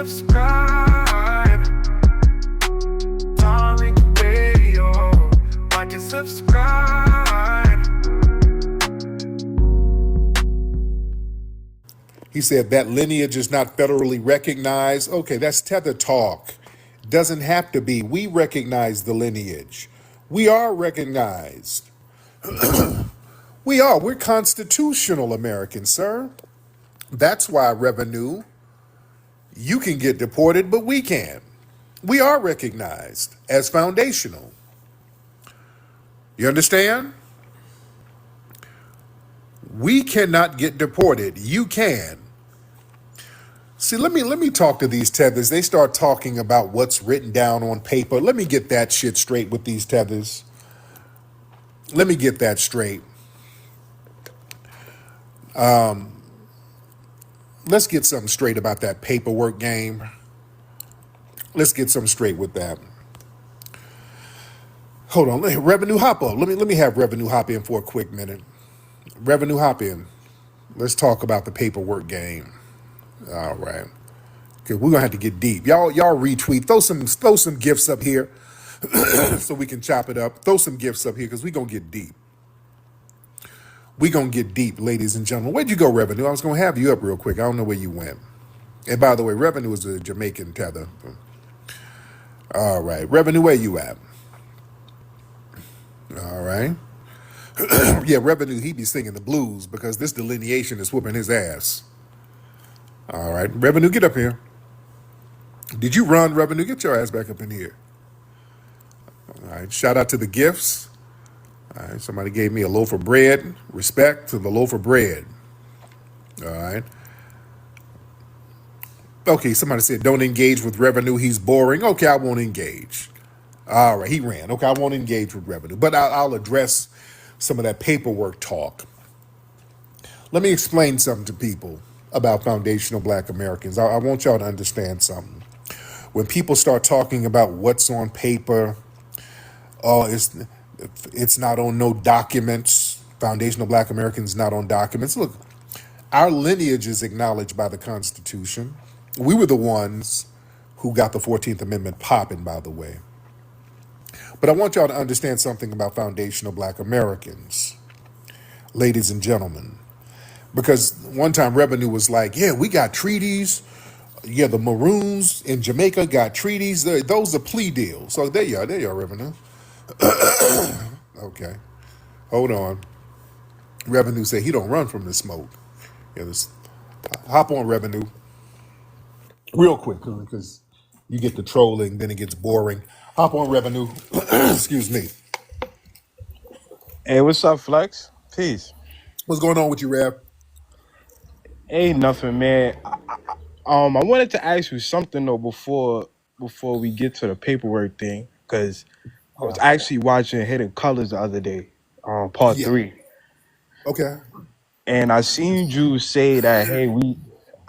subscribe? Tariq Radio. Watch and subscribe. He said that lineage is not federally recognized. Okay, that's tether talk. Doesn't have to be. We recognize the lineage. We are recognized. We are. We're constitutional Americans, sir. That's why revenue, you can get deported, but we can. We are recognized as foundational. You understand? We cannot get deported. You can. See, let me talk to these tethers. They start talking about what's written down on paper. Let me get that shit straight with these tethers. Let me get that straight. Let's get something straight about that paperwork game. Let's get something straight with that. Hold on, Revenue hop up. Let me have Revenue hop in for a quick minute. Revenue hop in. Let's talk about the paperwork game. All right, because we're gonna have to get deep. Y'all retweet. Throw some gifts up here so we can chop it up. Throw some gifts up here because we're gonna get deep. We gonna get deep, ladies and gentlemen. Where'd you go, Revenue? I was gonna have you up real quick. I don't know where you went. And by the way, Revenue is a Jamaican tether. All right, Revenue, where you at? All right. Yeah, Revenue, he be singing the blues because this delineation is whooping his ass. All right, Revenue, get up here. Did you run, Revenue? Get your ass back up in here. All right, shout out to the gifts. All right, somebody gave me a loaf of bread. Respect to the loaf of bread. All right. Okay, somebody said don't engage with Revenue. He's boring. Okay, I won't engage. All right, he ran. Okay, I won't engage with Revenue, but I'll address some of that paperwork talk. Let me explain something to people about foundational Black Americans. I want y'all to understand something. When people start talking about what's on paper, oh, it's not on no documents. Foundational Black Americans not on documents. Look, our lineage is acknowledged by the Constitution. We were the ones who got the 14th Amendment popping, by the way. But I want y'all to understand something about foundational Black Americans, ladies and gentlemen. Because one time Revenue was like, yeah, we got treaties. Yeah, the Maroons in Jamaica got treaties. Those are plea deals. So there you are, Revenue. Okay, hold on. Revenue said he don't run from the smoke. Yeah, hop on, Revenue, real quick, because you get the trolling, then it gets boring. Hop on, Revenue. Excuse me. Hey, what's up, Flex? Peace. What's going on with you, Rev? Ain't nothing, man. I wanted to ask you something though before we get to the paperwork thing, because I was actually watching Hidden Colors the other day, part Yeah. 3, Okay. and I seen you say that, hey,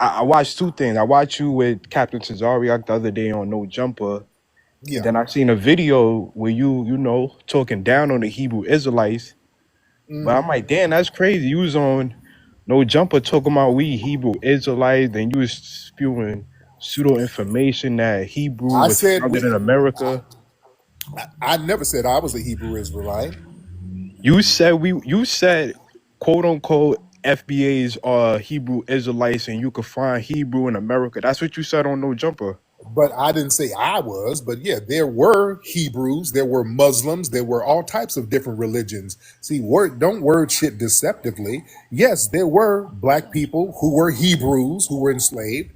I watched 2 things. I watched you with Captain Tazariak the other day on No Jumper. Yeah. Then I seen a video where you talking down on the Hebrew Israelites. But I'm like, damn, that's crazy. You was on No Jumper talking about we Hebrew Israelites, then you was spewing pseudo information that Hebrew I was said founded in America. I never said I was a Hebrew Israelite. You said quote unquote FBAs are Hebrew Israelites and you could find Hebrew in America. That's what you said on No Jumper. But I didn't say I was, but yeah, there were Hebrews, there were Muslims, there were all types of different religions. See, don't word shit deceptively. Yes, there were Black people who were Hebrews, who were enslaved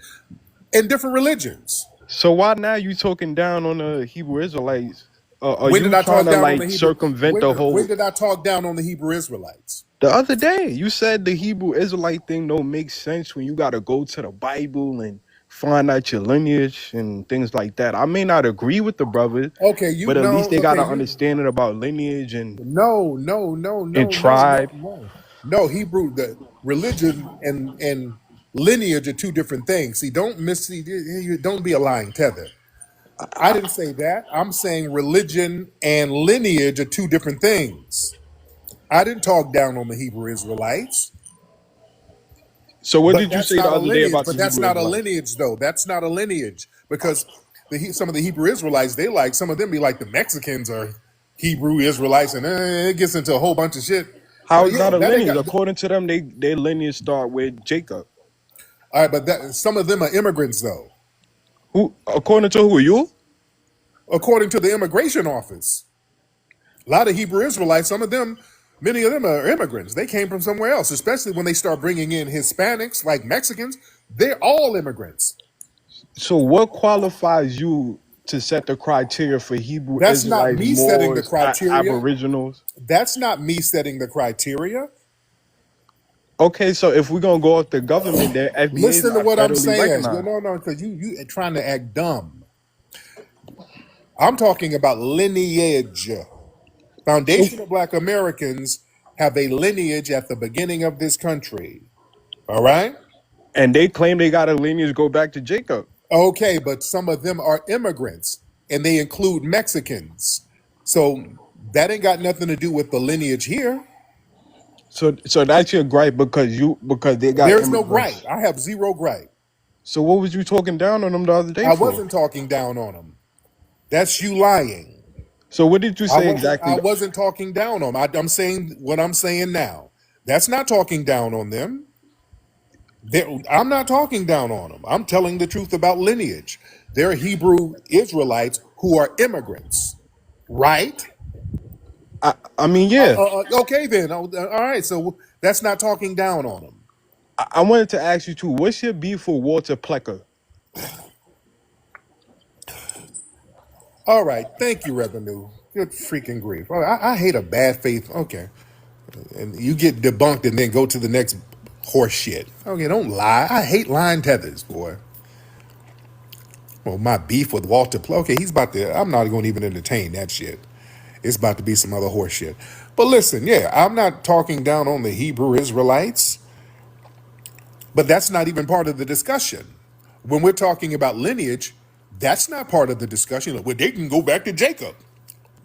in different religions. So why now you talking down on the Hebrew Israelites? Are When you did I trying talk to down on like the Hebrew? circumvent the When whole? did I talk down on the Hebrew Israelites? The other day, you said the Hebrew Israelite thing don't make sense when you got to go to the Bible and find out your lineage and things like that. I may not agree with the brothers, Okay, but at least they got an understanding about lineage and No, tribe. Hebrew, the religion and lineage are two different things. See, don't be a lying tether. I didn't say that. I'm saying religion and lineage are two different things. I didn't talk down on the Hebrew Israelites. So what But did you that's say the not a other day lineage. about But the that's Hebrew not a Israelites? lineage, though. That's not a lineage because some of the Hebrew Israelites, they like some of them be like the Mexicans are Hebrew Israelites, and it gets into a whole bunch of shit. How But is yeah, not a that ain't lineage? got. According to them, their lineage start with Jacob. All right, but some of them are immigrants, though, Who according to who you? according to the immigration office. A lot of Hebrew Israelites, some of them, many of them are immigrants. They came from somewhere else, especially when they start bringing in Hispanics like Mexicans. They're all immigrants. So what qualifies you to set the criteria for Hebrew That's not Israelites, me setting the Moors, criteria. Aboriginals? That's not me setting the criteria. Okay, so if we're gonna go off the government, then FBAs Listen to not what I'm federally saying. recognized. No, because you trying to act dumb. I'm talking about lineage. So Foundational Black Americans have a lineage at the beginning of this country. All right? and they claim they got a lineage go back to Jacob. Okay, but some of them are immigrants and they include Mexicans. So that ain't got nothing to do with the lineage here. So that's your gripe because they got There's no gripe. immigrants. I have zero gripe. So what was you talking down on them the other day I for? wasn't talking down on them. That's you lying. So what did you I say wasn't exactly? I wasn't talking down on them. I'm saying what I'm saying now. That's not talking down on them. I'm not talking down on them. I'm telling the truth about lineage. They're Hebrew Israelites who are immigrants, right? I mean, yeah. Okay, then. All right. So that's not talking down on them. I wanted to ask you too. What's your beef for Walter Plecker? All right. Thank you, Revenue. Good freaking grief. I hate a bad faith. Okay. And you get debunked and then go to the next horse shit. Okay, don't lie. I hate lying tethers, boy. Well, my beef with Walter okay, he's about to, I'm not going to even entertain that shit. It's about to be some other horse shit. But listen, yeah, I'm not talking down on the Hebrew Israelites, but that's not even part of the discussion. When we're talking about lineage, that's not part of the discussion. Well, they can go back to Jacob.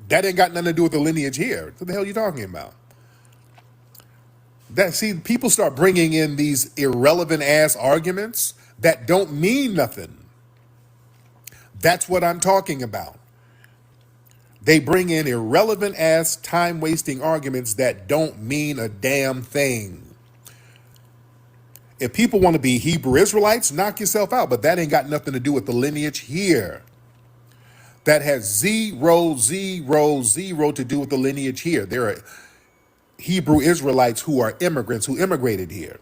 That ain't got nothing to do with the lineage here. What the hell are you talking about? That see, people start bringing in these irrelevant ass arguments that don't mean nothing. That's what I'm talking about. They bring in irrelevant ass time wasting arguments that don't mean a damn thing. If people want to be Hebrew Israelites, knock yourself out, but that ain't got nothing to do with the lineage here. That has zero, zero, zero to do with the lineage here. There are Hebrew Israelites who are immigrants who immigrated here,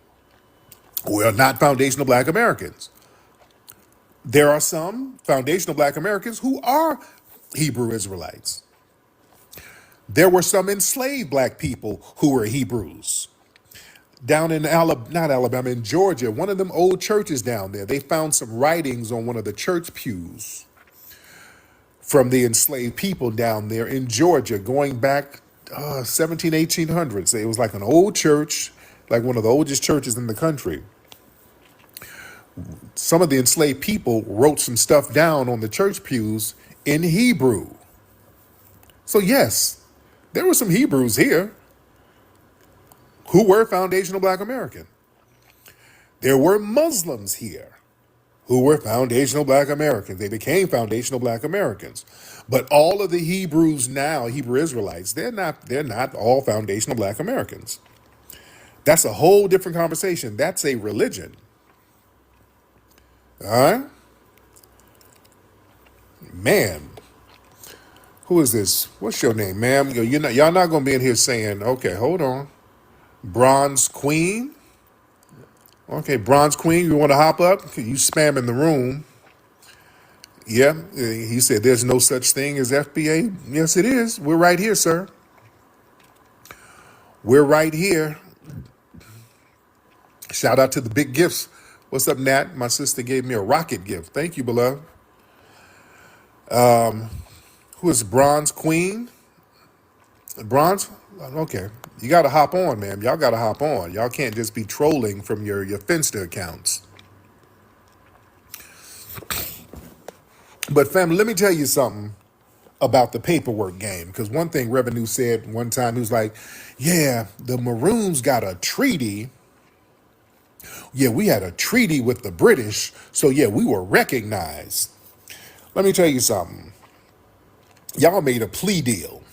who are not foundational Black Americans. There are some foundational Black Americans who are Hebrew Israelites. There were some enslaved Black people who were Hebrews. Down in not Alabama, in Georgia, one of them old churches down there, they found some writings on one of the church pews from the enslaved people down there in Georgia, going back 17, 1800s. It was like an old church, like one of the oldest churches in the country. Some of the enslaved people wrote some stuff down on the church pews in Hebrew. So yes, there were some Hebrews here who were foundational Black American. There were Muslims here who were foundational Black Americans. They became foundational Black Americans. But all of the Hebrews now, Hebrew Israelites, they're not all foundational Black Americans. That's a whole different conversation. That's a religion. All right? Man, who is this? What's your name, ma'am? Y'all not gonna be in here saying, okay, hold on. Bronze Queen? Okay, Bronze Queen, you wanna hop up? You spamming the room. Yeah, he said there's no such thing as FBA. Yes, it is. We're right here, sir. We're right here. Shout out to the big gifts. What's up, Nat? My sister gave me a rocket gift. Thank you, beloved. Who is Bronze Queen? Bronze? Okay. You got to hop on, man. Y'all got to hop on. Y'all can't just be trolling from your Finsta accounts. But family, let me tell you something about the paperwork game. Because one thing Revenue said one time, he was like, yeah, the Maroons got a treaty Yeah, we had a treaty with the British, so yeah, we were recognized. Let me tell you something. Y'all made a plea deal.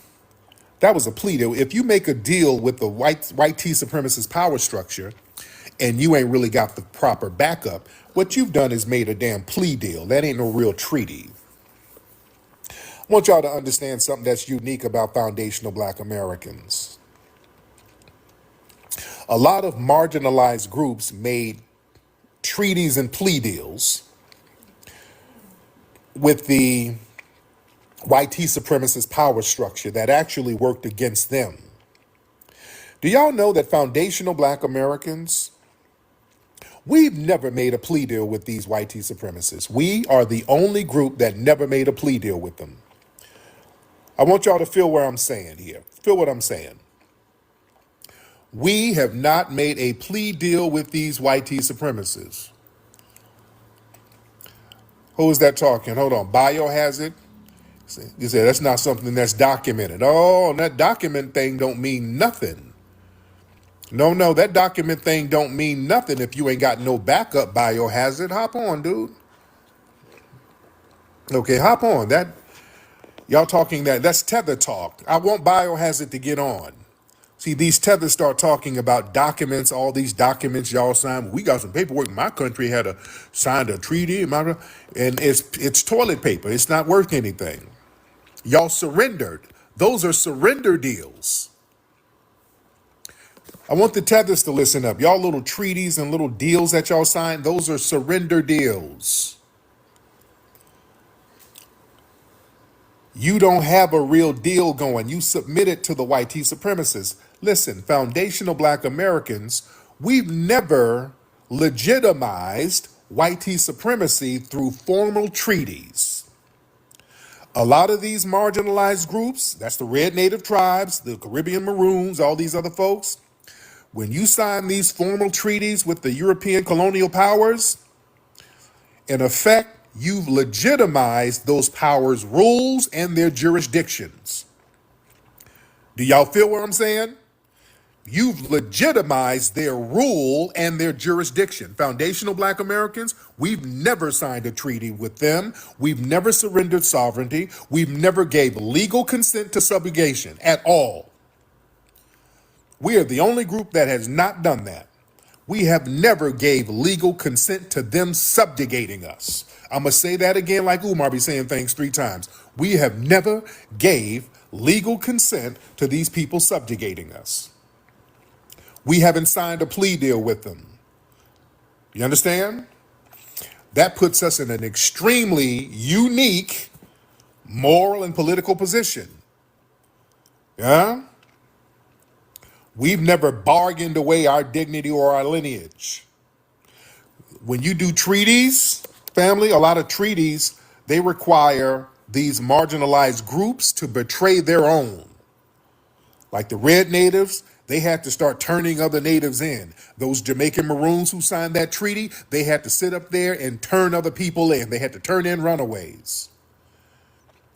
That was a plea deal. If you make a deal with the white T supremacist power structure and you ain't really got the proper backup, what you've done is made a damn plea deal. That ain't no real treaty. I want y'all to understand something that's unique about foundational black Americans. A lot of marginalized groups made treaties and plea deals with the white supremacist power structure that actually worked against them. Do y'all know that foundational black Americans, we've never made a plea deal with these white supremacists. We are the only group that never made a plea deal with them. I want y'all to feel where I'm saying here. Feel what I'm saying. We have not made a plea deal with these white supremacists. Who is that talking? Hold on. Biohazard? You say that's not something that's documented. Oh, that document thing don't mean nothing. No, that document thing don't mean nothing if you ain't got no backup. Biohazard. Hop on, dude. Okay, hop on. That y'all talking that's tether talk. I want Biohazard to get on. See, these tethers start talking about documents, all these documents y'all signed. We got some paperwork. My country had signed a treaty, and it's toilet paper. It's not worth anything. Y'all surrendered. Those are surrender deals. I want the tethers to listen up. Y'all little treaties and little deals that y'all signed, those are surrender deals. You don't have a real deal going. You submit it to the white supremacists. Listen, foundational black Americans, we've never legitimized white supremacy through formal treaties. A lot of these marginalized groups, that's the red native tribes, the Caribbean Maroons, all these other folks, when you sign these formal treaties with the European colonial powers, in effect, you've legitimized those powers' rules and their jurisdictions. Do y'all feel what I'm saying? You've legitimized their rule and their jurisdiction. Foundational black Americans, we've never signed a treaty with them. We've never surrendered sovereignty. We've never gave legal consent to subjugation at all. We are the only group that has not done that. We have never gave legal consent to them subjugating us. I'm going to say that again like Umar be saying things 3 times. We have never gave legal consent to these people subjugating us. We haven't signed a plea deal with them. You understand? That puts us in an extremely unique moral and political position. Yeah? We've never bargained away our dignity or our lineage. When you do treaties, family, a lot of treaties, they require these marginalized groups to betray their own. Like the red natives, they had to start turning other natives in. Those Jamaican Maroons who signed that treaty, they had to sit up there and turn other people in. They had to turn in runaways.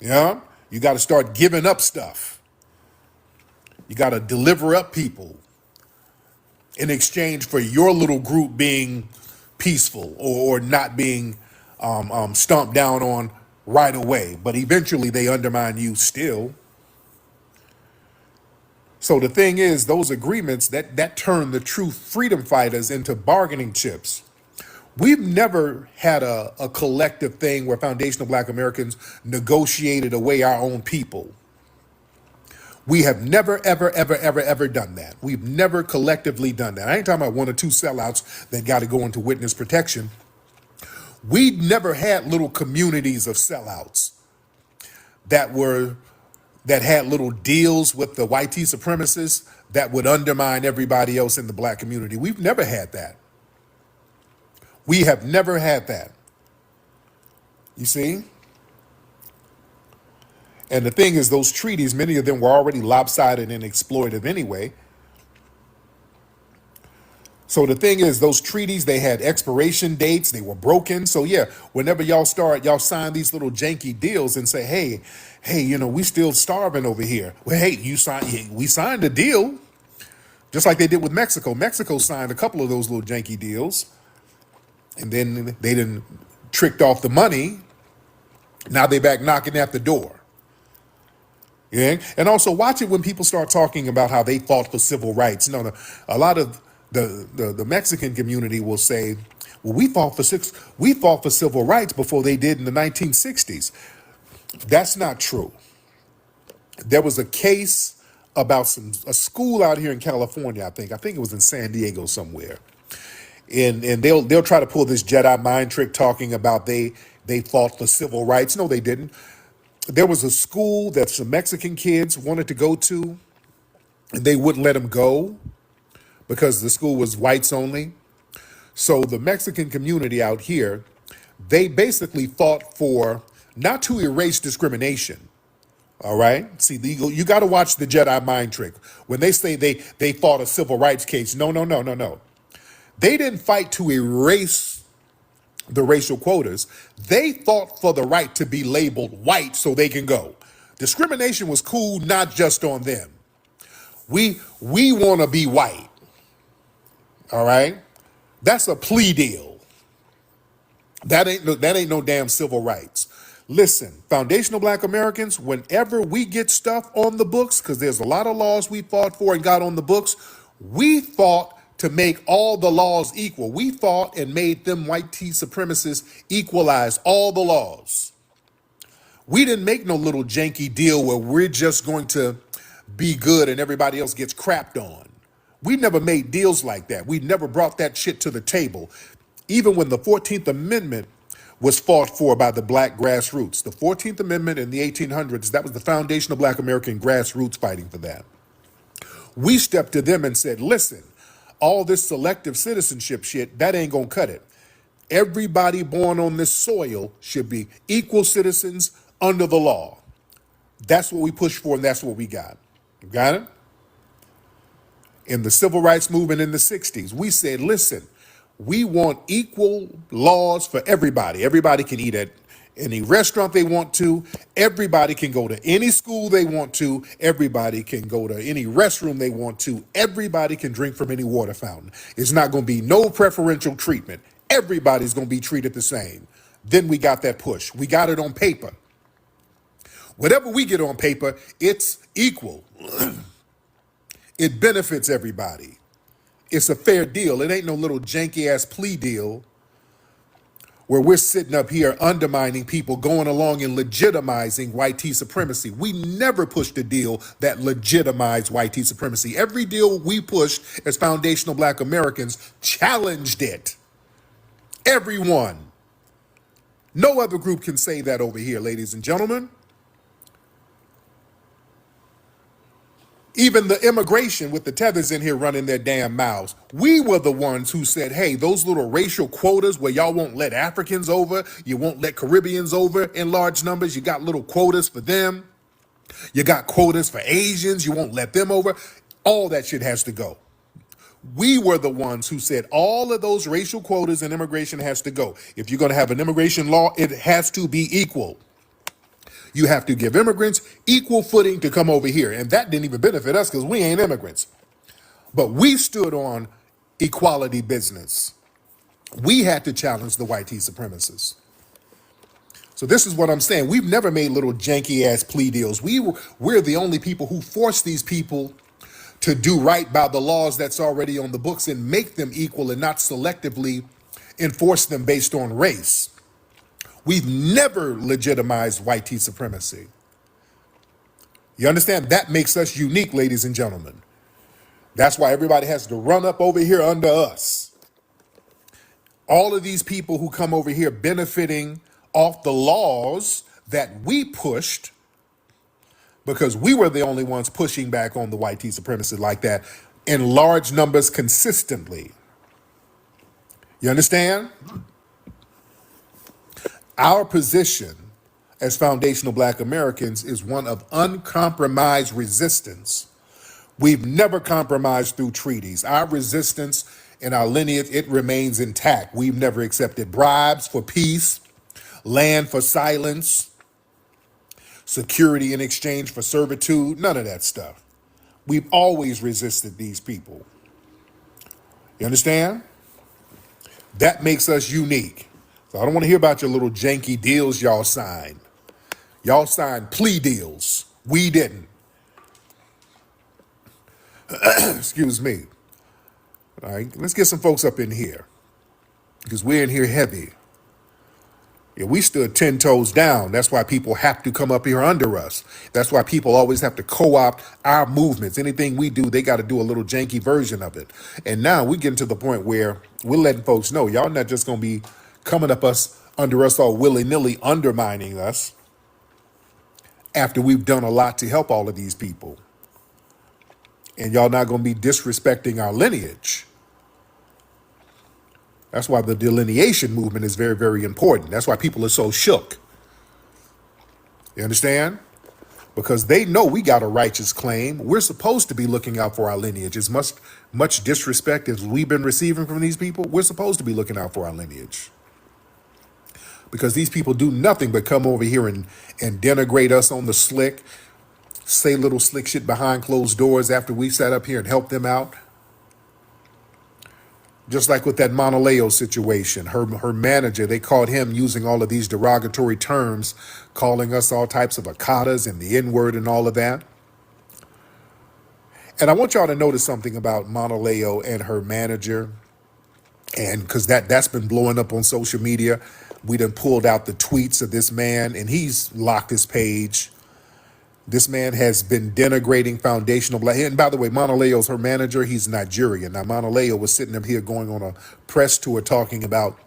Yeah? You got to start giving up stuff. You got to deliver up people in exchange for your little group being peaceful or not being stomped down on right away. But eventually they undermine you still. So the thing is, those agreements, that turn the true freedom fighters into bargaining chips. We've never had a collective thing where foundational black Americans negotiated away our own people. We have never, ever done that. We've never collectively done that. I ain't talking about 1 or 2 sellouts that got to go into witness protection. We never had little communities of sellouts that had little deals with the white supremacists that would undermine everybody else in the black community. We've never had that. We have never had that. You see? And the thing is, those treaties, many of them were already lopsided and exploitive anyway. So the thing is, those treaties, they had expiration dates, they were broken. So yeah, whenever y'all sign these little janky deals and say, hey, we still starving over here. Well, hey, we signed a deal. Just like they did with Mexico. Mexico signed a couple of those little janky deals, and then they didn't tricked off the money. Now they back knocking at the door. Yeah, and also watch it when people start talking about how they fought for civil rights. No, a lot of the Mexican community will say, "Well, we fought for civil rights before they did in the 1960s." That's not true. There was a case about a school out here in California. I think it was in San Diego somewhere, and they'll try to pull this Jedi mind trick talking about they fought for civil rights. No, they didn't. There was a school that some Mexican kids wanted to go to, and they wouldn't let them go because the school was whites only. So the Mexican community out here, they basically fought for not to erase discrimination. All right. See, you got to watch the Jedi mind trick. When they say they fought a civil rights case, no, no, no, no, no. They didn't fight to erase the racial quotas. They fought for the right to be labeled white so they can go. Discrimination was cool, not just on them. We want to be white. All right. That's a plea deal. That ain't no damn civil rights. Listen, foundational Black Americans, whenever we get stuff on the books, because there's a lot of laws we fought for and got on the books, we fought to make all the laws equal. We fought and made them white tea supremacists equalize all the laws. We didn't make no little janky deal where we're just going to be good and everybody else gets crapped on. We never made deals like that. We never brought that shit to the table. Even when the 14th Amendment was fought for by the black grassroots. The 14th Amendment in the 1800s, that was the foundational Black American grassroots fighting for that. We stepped to them and said, listen, all this selective citizenship shit, that ain't gonna cut it. Everybody born on this soil should be equal citizens under the law. That's what we pushed for and that's what we got. You got it? In the civil rights movement in the 60s, we said, listen, we want equal laws for everybody. Everybody can eat at any restaurant they want to. Everybody can go to any school they want to. Everybody can go to any restroom they want to. Everybody can drink from any water fountain. It's not going to be no preferential treatment. Everybody's going to be treated the same. Then we got that push. We got it on paper. Whatever we get on paper, it's equal. It benefits everybody. It's a fair deal. It ain't no little janky ass plea deal where we're sitting up here undermining people, going along and legitimizing white tea supremacy. We never pushed a deal that legitimized white tea supremacy. Every deal we pushed as foundational Black Americans challenged it. Everyone. No other group can say that over here, ladies and gentlemen. Even the immigration with the tethers in here running their damn mouths. We were the ones who said, hey, those little racial quotas where y'all won't let Africans over, you won't let Caribbeans over in large numbers, you got little quotas for them, you got quotas for Asians, you won't let them over. All that shit has to go. We were the ones who said all of those racial quotas and immigration has to go. If you're going to have an immigration law, it has to be equal. You have to give immigrants equal footing to come over here. And that didn't even benefit us because we ain't immigrants. But we stood on equality business. We had to challenge the white tea supremacists. So this is what I'm saying. We've never made little janky ass plea deals. We're the only people who force these people to do right by the laws that's already on the books and make them equal and not selectively enforce them based on race. We've never legitimized white tea supremacy. You understand? That makes us unique, ladies and gentlemen. That's why everybody has to run up over here under us. All of these people who come over here benefiting off the laws that we pushed, because we were the only ones pushing back on the white tea supremacy like that in large numbers consistently. You understand? Our position as foundational Black Americans is one of uncompromised resistance. We've never compromised through treaties. Our resistance and our lineage, it remains intact. We've never accepted bribes for peace, land for silence, security in exchange for servitude, none of that stuff. We've always resisted these people. You understand? That makes us unique. So I don't want to hear about your little janky deals y'all signed. Y'all signed plea deals. We didn't. Excuse me. All right, let's get some folks up in here because we're in here heavy. Yeah, we stood 10 toes down. That's why people have to come up here under us. That's why people always have to co-opt our movements. Anything we do, they got to do a little janky version of it. And now we getting to the point where we're letting folks know y'all not just going to be coming up us under us all willy-nilly undermining us after we've done a lot to help all of these people. And y'all not going to be disrespecting our lineage. That's why the delineation movement is very, very important. That's why people are so shook. You understand? Because they know we got a righteous claim. We're supposed to be looking out for our lineage. As much disrespect as we've been receiving from these people, we're supposed to be looking out for our lineage. Because these people do nothing but come over here and denigrate us on the slick, say little slick shit behind closed doors after we sat up here and helped them out. Just like with that Monaleo situation, her manager, they caught him using all of these derogatory terms, calling us all types of akatas and the N-word and all of that. And I want y'all to notice something about Monaleo and her manager, and because that's been blowing up on social media. We done pulled out the tweets of this man, and he's locked his page. This man has been denigrating foundational black. And by the way, Monaleo's her manager. He's Nigerian. Now, Monaleo was sitting up here going on a press tour talking about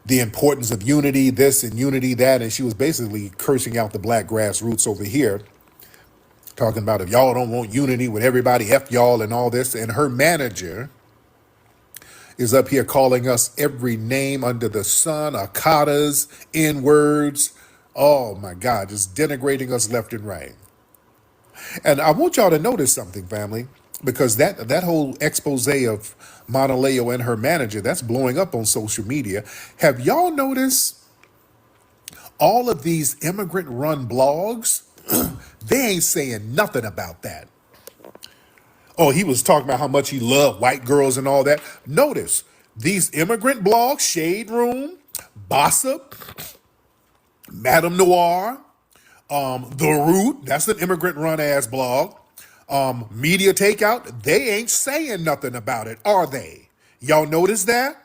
the importance of unity, this and unity, that. And she was basically cursing out the black grassroots over here, talking about if y'all don't want unity with everybody, F y'all and all this. And her manager is up here calling us every name under the sun, akatas, N-words. Oh my God, just denigrating us left and right. And I want y'all to notice something, family, because that whole expose of Monaleo and her manager, that's blowing up on social media. Have y'all noticed all of these immigrant-run blogs? They ain't saying nothing about that. Oh, he was talking about how much he loved white girls and all that. Notice, these immigrant blogs, Shade Room, Gossip, Madame Noir, The Root, that's an immigrant-run ass blog. Media Takeout, they ain't saying nothing about it, are they? Y'all notice that?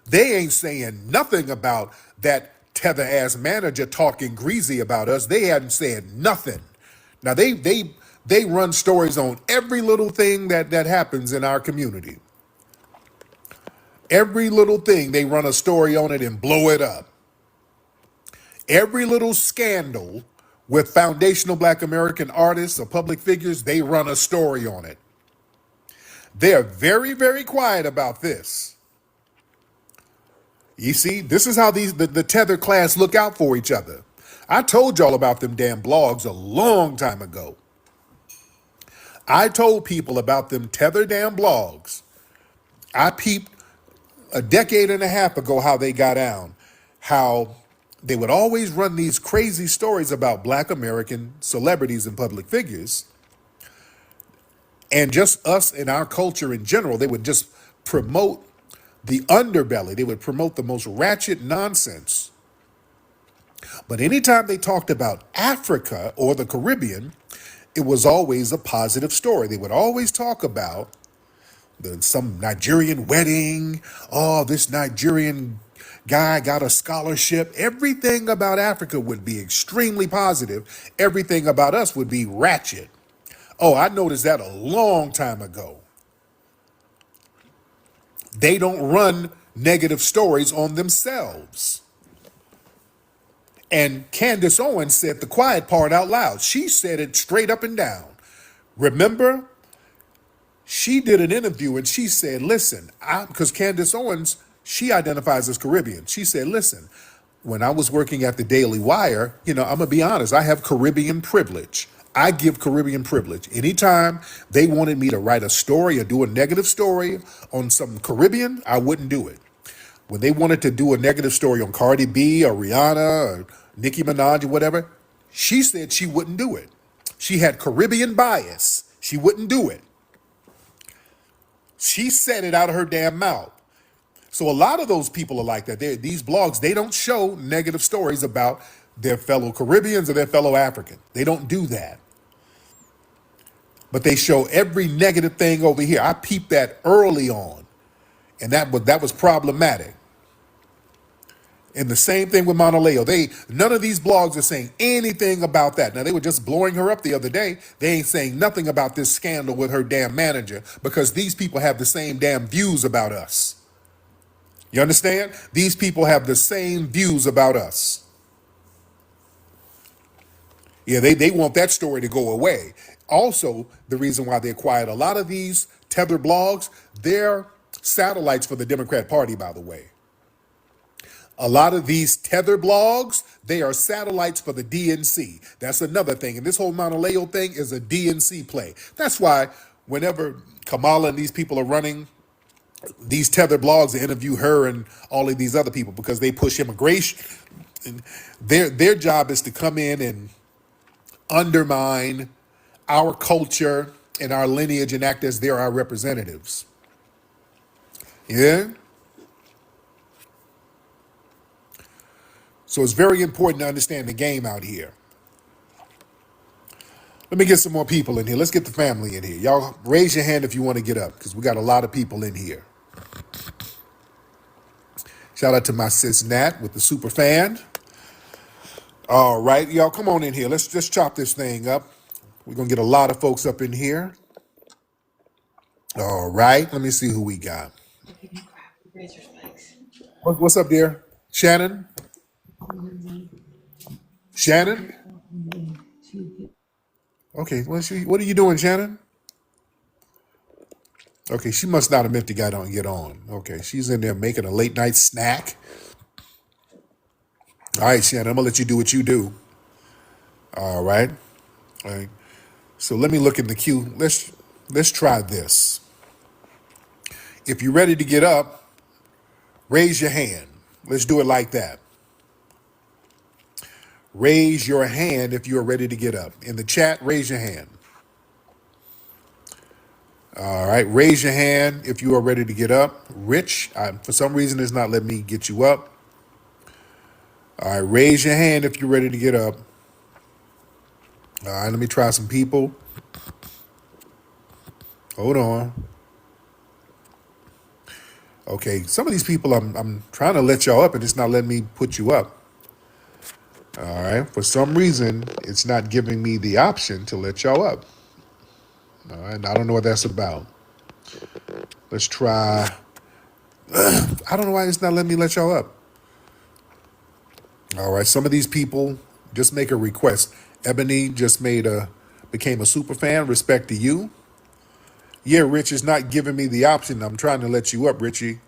They ain't saying nothing about that tether-ass manager talking greasy about us. They hadn't said nothing. Now, they run stories on every little thing that happens in our community. Every little thing, they run a story on it and blow it up. Every little scandal with foundational black American artists or public figures, they run a story on it. They're very, very quiet about this. You see, this is how the tether class look out for each other. I told y'all about them damn blogs a long time ago. I told people about them tether damn blogs. I peeped a decade and a half ago how they got down, how they would always run these crazy stories about black American celebrities and public figures. And just us and our culture in general, they would just promote the underbelly. They would promote the most ratchet nonsense. But anytime they talked about Africa or the Caribbean, it was always a positive story. They would always talk about some Nigerian wedding. Oh, this Nigerian guy got a scholarship. Everything about Africa would be extremely positive. Everything about us would be ratchet. Oh, I noticed that a long time ago. They don't run negative stories on themselves. And Candace Owens said the quiet part out loud. She said it straight up and down. Remember? She did an interview and she said, listen, because Candace Owens, she identifies as Caribbean. She said, listen, when I was working at the Daily Wire, I'm going to be honest, I have Caribbean privilege. I give Caribbean privilege. Anytime they wanted me to write a story or do a negative story on some Caribbean, I wouldn't do it. When they wanted to do a negative story on Cardi B or Rihanna or Nicki Minaj or whatever, she said she wouldn't do it. She had Caribbean bias. She wouldn't do it. She said it out of her damn mouth. So a lot of those people are like that. These blogs, they don't show negative stories about their fellow Caribbeans or their fellow Africans. They don't do that. But they show every negative thing over here. I peeped that early on, and that was problematic. And the same thing with Mauna Leo. None of these blogs are saying anything about that. Now they were just blowing her up the other day. They ain't saying nothing about this scandal with her damn manager because these people have the same damn views about us. You understand? These people have the same views about us. Yeah, they want that story to go away. Also, the reason why they acquired a lot of these tether blogs, they're satellites for the Democrat Party, by the way. A lot of these tether blogs, they are satellites for the DNC. That's another thing. And this whole Mauna Leo thing is a DNC play. That's why whenever Kamala and these people are running these tether blogs to interview her and all of these other people because they push immigration, and their job is to come in and undermine our culture and our lineage and act as they're our representatives. Yeah? So it's very important to understand the game out here. Let me get some more people in here. Let's get the family in here. Y'all raise your hand if you want to get up because we got a lot of people in here. Shout out to my sis Nat with the super fan. All right, y'all come on in here. Let's just chop this thing up. We're going to get a lot of folks up in here. All right, let me see who we got. What's up, dear? Shannon? Shannon? Okay, what are you doing, Shannon? Okay, she must not have meant to get on. Okay, she's in there making a late night snack. All right, Shannon, I'm gonna let you do what you do. All right. All right. So let me look in the queue. Let's try this. If you're ready to get up, raise your hand. Let's do it like that. Raise your hand if you are ready to get up. In the chat, raise your hand. All right, raise your hand if you are ready to get up. Rich, for some reason, it's not letting me get you up. All right, raise your hand if you're ready to get up. All right, let me try some people. Hold on. Okay, some of these people I'm trying to let y'all up and it's not letting me put you up. All right, for some reason, it's not giving me the option to let y'all up. All right, I don't know what that's about. Let's try. I don't know why it's not letting me let y'all up. All right, some of these people just make a request. Ebony just became a super fan. Respect to you. Yeah, Rich is not giving me the option. I'm trying to let you up, Richie.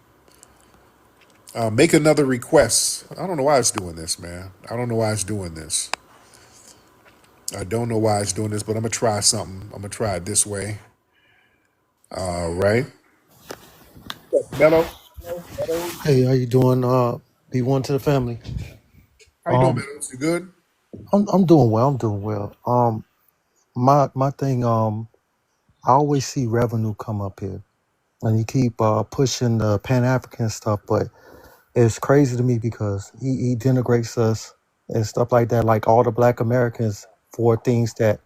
Make another request. I don't know why it's doing this, man. I don't know why it's doing this. I don't know why it's doing this, but I'm going to try something. I'm going to try it this way. All right. Mello? Hey, how you doing? Be one to the family. How you doing, Um, Mello? You good? I'm doing well. I'm doing well. My thing. I always see revenue come up here, and you keep pushing the Pan African stuff, but it's crazy to me because he denigrates us and stuff like that, like all the Black Americans for things that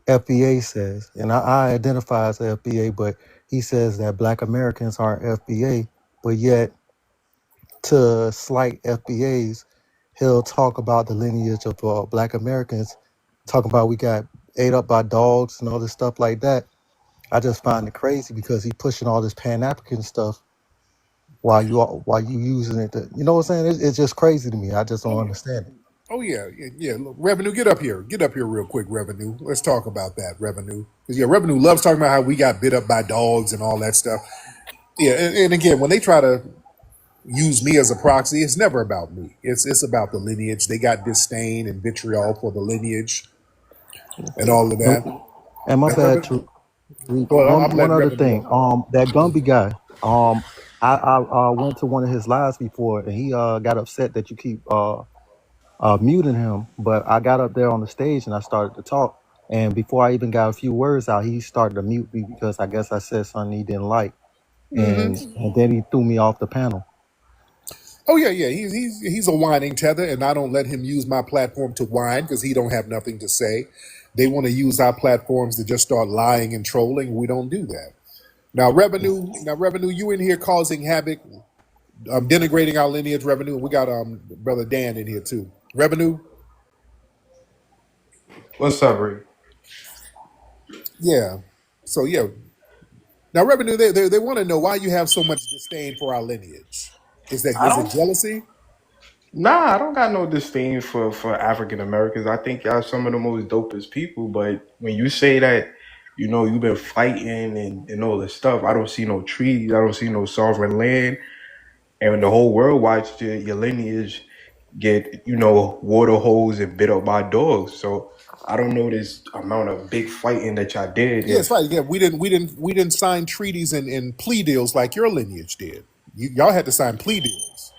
FBA says, and I identify as a FBA, but he says that Black Americans aren't FBA, but yet to slight FBAs, he'll talk about the lineage of Black Americans, talking about we got ate up by dogs and all this stuff like that. I just find it crazy because he pushing all this Pan African stuff while you using it. You know what I'm saying? It's just crazy to me. I just Oh, don't yeah. understand it. Oh, yeah. Yeah, yeah. Look, Revenue, get up here. Get up here real quick, Revenue. Let's talk about that, Revenue. Because, yeah, Revenue loves talking about how we got bit up by dogs and all that stuff. Yeah, and again, when they try to use me as a proxy, it's never about me. It's about the lineage. They got disdain and vitriol for the lineage and all of And, that. and my Now, bad, Revenue, Tariq. well, I'm One letting other Revenue thing. go. That Gumby guy. I went to one of his lives before, and he got upset that you keep muting him. But I got up there on the stage and I started to talk. And before I even got a few words out, he started to mute me because I guess I said something he didn't like, and then he threw me off the panel. Oh yeah, yeah. He's a whining tether, and I don't let him use my platform to whine because he don't have nothing to say. They want to use our platforms to just start lying and trolling. We don't do that. Now revenue, you in here causing havoc, denigrating our lineage. Revenue, we got brother Dan in here too. Revenue, What's up, Ray? yeah. So yeah. Now revenue, they want to know why you have so much disdain for our lineage. I Is it don't. jealousy? Nah, I don't got no disdain for African Americans. I think y'all some of the most dopest people. But when you say that, you've been fighting and all this stuff, I don't see no treaties. I don't see no sovereign land. And the whole world watched your lineage get, water holes and bit up by dogs. So I don't know this amount of big fighting that y'all did. Yeah, it's If right. Yeah, we didn't sign treaties and plea deals like your lineage did. Y'all had to sign plea deals.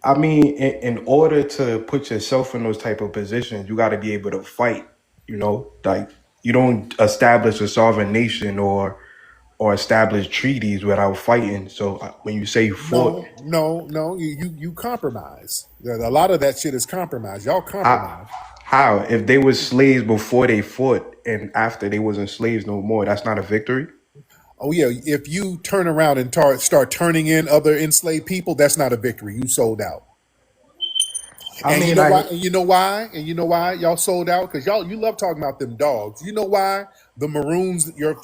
I mean, in order to put yourself in those type of positions, you got to be able to fight. Like you don't establish a sovereign nation or establish treaties without fighting. So when you say fought, No. You compromise. A lot of that shit is compromise. Y'all how, compromise. how if they were slaves before they fought and after they wasn't slaves no more, that's not a victory. Oh yeah, if you turn around and start turning in other enslaved people, that's not a victory. You sold out. I And you mean, know why? I And you know why y'all sold out? Because you love talking about them dogs. You know why the Maroons, your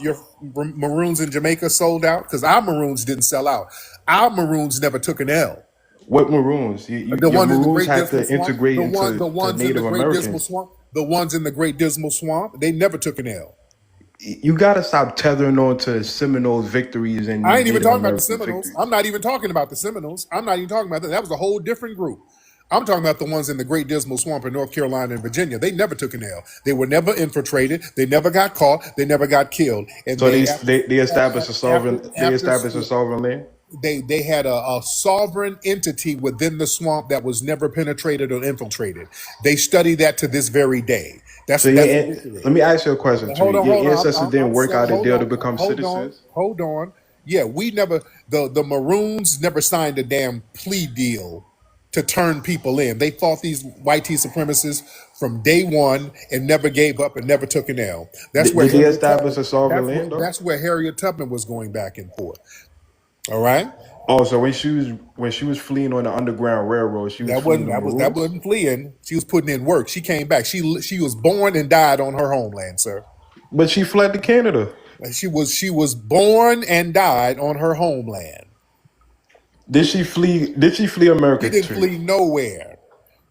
Maroons in Jamaica sold out? Because our Maroons didn't sell out. Our Maroons never took an L. what Maroons? The Your ones in the Maroons Great had Dismal to Swamp, integrate the into ones in the Native Great Dismal Americans. Swamp, the ones in the Great Dismal Swamp, they never took an L. You got to stop tethering on to Seminoles victories and I these ain't even Native talking about the American Seminoles. victories. I'm not even talking about the Seminoles. I'm not even talking about that. That was a whole different group. I'm talking about the ones in the Great Dismal Swamp in North Carolina and Virginia. They never took an L. They were never infiltrated. They never got caught. They never got killed. And So they they established a sovereign they after established a sovereign land. they had a sovereign entity within the swamp that was never penetrated or infiltrated. They study that to this very day. So That's a let victory. me ask you a question, Hold Tariq. on, Your hold on. ancestors didn't I'm work saying, out a deal to become citizens, hold on. Yeah, we never the Maroons never signed a damn plea deal to turn people in. They fought these white tea supremacists from day one and never gave up and never took an L. That's where Did they Harriet establish Tubman. a sovereign land though? That's where Harriet Tubman was going back and forth. All right. Oh, so when she was fleeing on the Underground Railroad, she was fleeing the That Maroons, wasn't fleeing. She was putting in work. She came back. She was born and died on her homeland, sir. but she fled to Canada. She was born and died on her homeland. Did she flee? Did she flee She America, didn't Tariq? flee nowhere.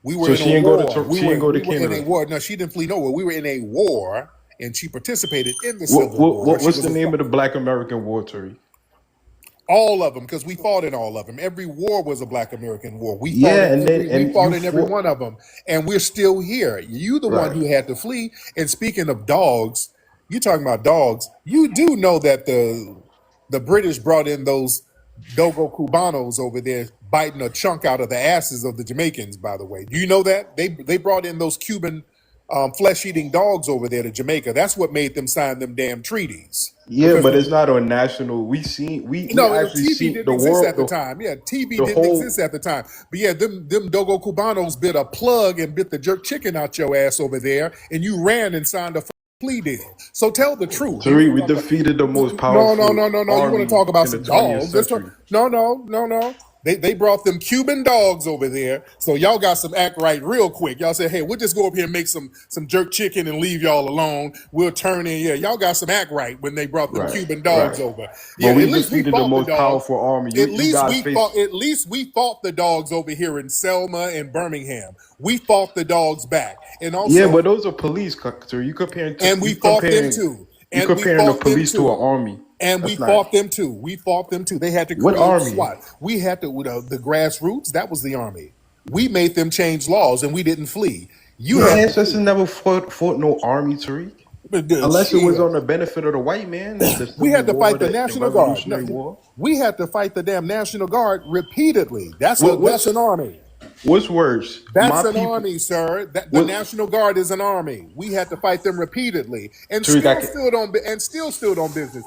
We were So in a she ain't go to war. We she were ain't go to we were in a Canada. war. No, she didn't flee nowhere. We were in a war, and she participated in the Civil War. She What's was the name of the Black American War, Tariq? all of them because we fought in all of them. Every war was a Black American war. Yeah, and then We and fought you in every fought one of them, and we're still here. You the one right. who had to flee. And speaking of dogs, you talking about dogs. You do know that the British brought in those Dogo Cubanos over there biting a chunk out of the asses of the Jamaicans. By the way, do you know that they brought in those Cuban flesh-eating dogs over there to Jamaica? That's what made them sign them damn treaties Yeah, because but it's not on national. We no, actually TV seen didn't the exist at world the time. Yeah, TV the didn't exist whole at the time. But yeah, them Dogo Cubanos bit a plug and bit the jerk chicken out your ass over there, and you ran and signed a plea deal. So tell the truth. You want Tariq, to we talk about defeated the most no, powerful no. You want to army talk about in the some 20th dogs? century. No. They brought them Cuban dogs over there, so y'all got some act right real quick. Y'all said, "Hey, we'll just go up here and make some jerk chicken and leave y'all alone. We'll turn in." Yeah, y'all got some act right when they brought them Right, Cuban dogs right. over. Yeah, But at we least we defeated the fought the most dogs. powerful army. You guys faced. At least we fought the dogs over here in Selma and Birmingham. We fought the dogs back, and Yeah, also but those are police, sir. and we fought them too. You And we comparing the fought them police to an too. army. And we That's not fought them too. We fought them too. They had to what create army. SWAT. We had to the grassroots. That was the army. We made them change laws, and we didn't flee. You Your had to ancestors flee. never fought no army, Tariq. But Unless it was shit, on the benefit of the white man, the we Civil had to War, fight the the National Guard. No, Revolutionary War. we had to fight the damn National Guard repeatedly. That's What's an army. What's worse, That's my an people? army, sir. That the What National Guard is an army. We had to fight them repeatedly, and Tariq? still stood on and still stood on business.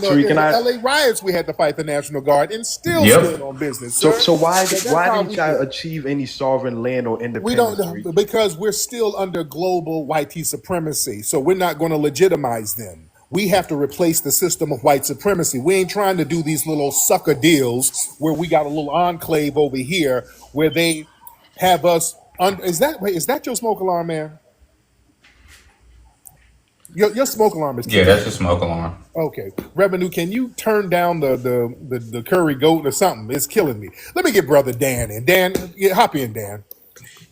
Tariq, In can the I? L.A. riots, we had to fight the National Guard, and still Yep. stood on business, So sir. so why So that's why how didn't we y'all do. achieve any sovereign land or We independence, Tariq? don't because we're still under global white supremacy. So we're not going to legitimize them. We have to replace the system of white supremacy. We ain't trying to do these little sucker deals where we got a little enclave over here where they have us. Is that wait? Is that your smoke alarm, man? Your smoke alarm is Yeah, killing that's me. your smoke alarm. Okay, Revenue, can you turn down the curry goat or something? It's killing me. Let me get brother Dan in. Dan, hop in, Dan.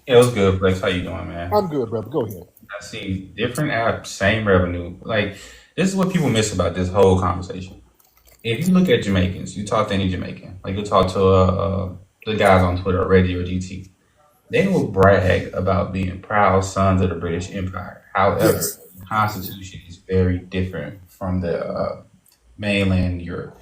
Yeah, it was good, Flex. How you doing, man? I'm good, brother. Go ahead. I see different apps, same revenue. Like, this is what people miss about this whole conversation. If you look at Jamaicans, you talk to any Jamaican, like you talk to the guys on Twitter, Reggie or GT, they will brag about being proud sons of the British Empire. However, Yes. the Constitution is very different from the mainland Europe.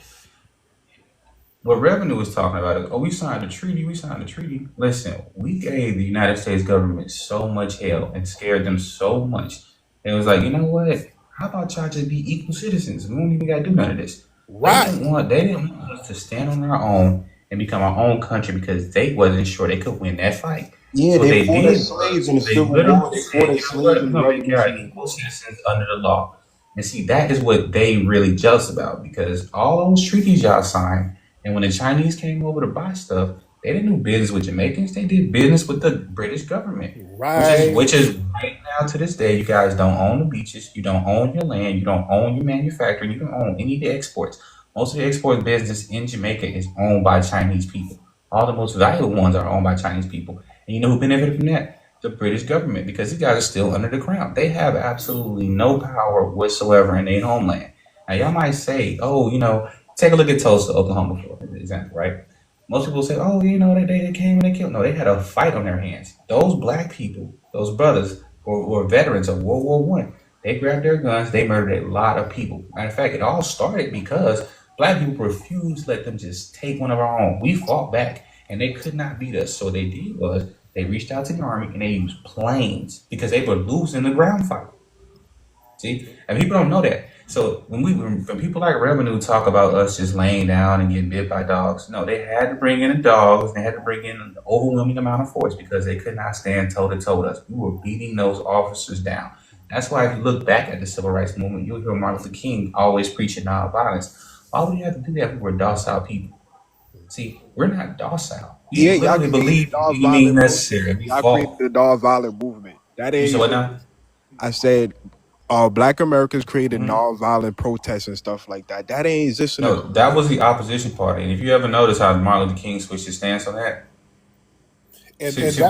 What Revenue was talking about is, oh, we signed a treaty, we signed a treaty. Listen, we gave the United States government so much hell and scared them so much. It was like, you know what? How about y'all just be equal citizens? We don't even gotta do none of this. Right. They didn't want us to stand on our own and become our own country because they wasn't sure they could win that fight. Yeah, So what they they fought did as slaves was in the they Civil War. literally They said, fought you as know what, slaves we're in the gonna make y'all Revolution. equal citizens under the law. And see, that is what they really jealous about because all those treaties y'all signed, and when the Chinese came over to buy stuff, they didn't do business with Jamaicans. They did business with the British government, Right. which is right now to this day. You guys don't own the beaches. You don't own your land. You don't own your manufacturing. You don't own any of the exports. Most of the export business in Jamaica is owned by Chinese people. All the most valuable ones are owned by Chinese people. And you know who benefited from that? The British government, because these guys are still under the crown. They have absolutely no power whatsoever in their homeland. Now, y'all might say, oh, take a look at Tulsa, Oklahoma, for example, right? Most people say, oh, they came and they killed. No, they had a fight on their hands. Those black people, those brothers, were veterans of World War One. They grabbed their guns. They murdered a lot of people. Matter of fact, it all started because black people refused to let them just take one of our own. We fought back, and they could not beat us. So what they did was they reached out to the army and they used planes because they were losing the ground fight. See, and people don't know that. So when people like Revenue talk about us just laying down and getting bit by dogs, no, they had to bring in the dogs. They had to bring in an overwhelming amount of force because they could not stand toe to toe with us. We were beating those officers down. That's why if you look back at the civil rights movement, you'll hear Martin Luther King always preaching nonviolence. Why would you have to do that if we were docile people? See, we're not docile. We Yeah, y'all literally created believe anything nonviolent necessary. protest. We Y'all created fought. the nonviolent movement. That You said ain't what even. now? I said, Black Americans created nonviolent protests and stuff like that. That ain't existing in No, that was the opposition party. And if you ever notice how Martin Luther King switched his stance on that, and see, and see,